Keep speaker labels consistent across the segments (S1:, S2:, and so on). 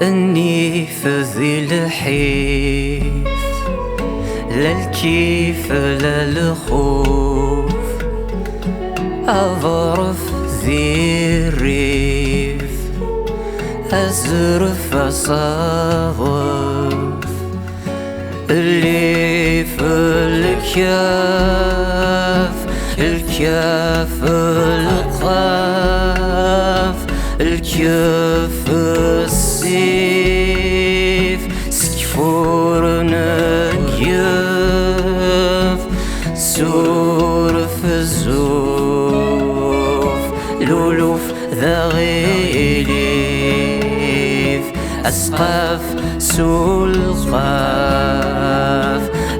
S1: اني في ذي الحيف، لا الكيف لا الخوف، اظرف ذي الريف، ازرف اصادف اللي في الكاف، الكاف القاف، الكاف السيف، سكفور نقيف، سورف الزوف، لولوف ذا غيليف، أسقاف سلقاف،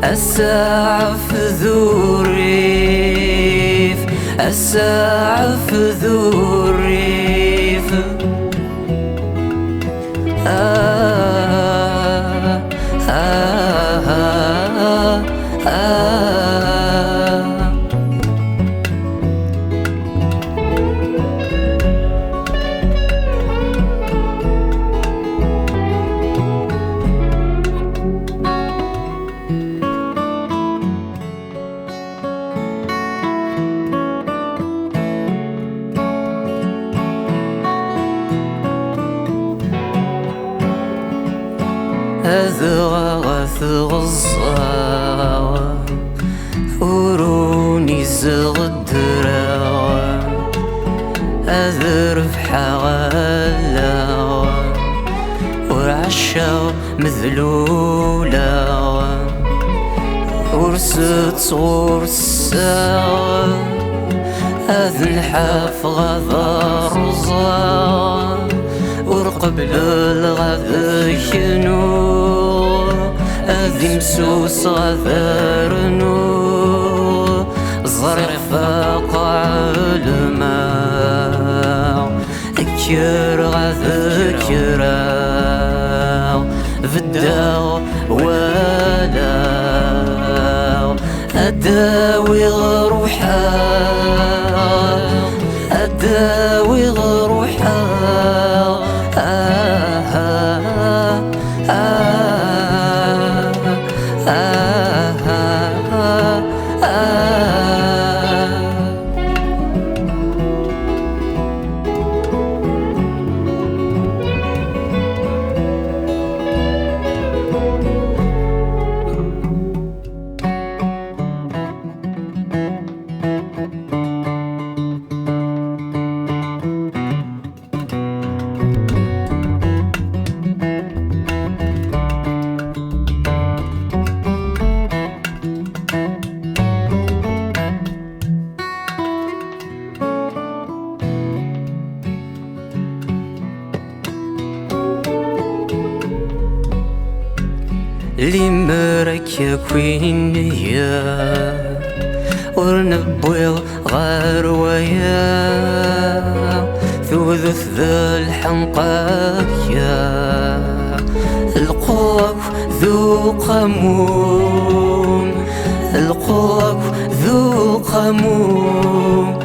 S1: أسعف ذو الريف، أسعف ذو الريف. أذغث غصاوة وروني زغدراوة، أذرف حوالاوة ورعشاو مذلولاوة، ورست صغور الساوة أذن حاف غضا رزاوة، ورقبل الغذا كنور أذي مسوس غذار نور، زرق فاقع الماء كير غذا كراو، فداو ولاو أداوي غروحا، أداوي غروحا. لي مرك كوين يا ورنبويض غار ويا، ثوذث ذا الحنقايا، القوك ذو قموم، القوك ذو قموم.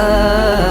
S1: ah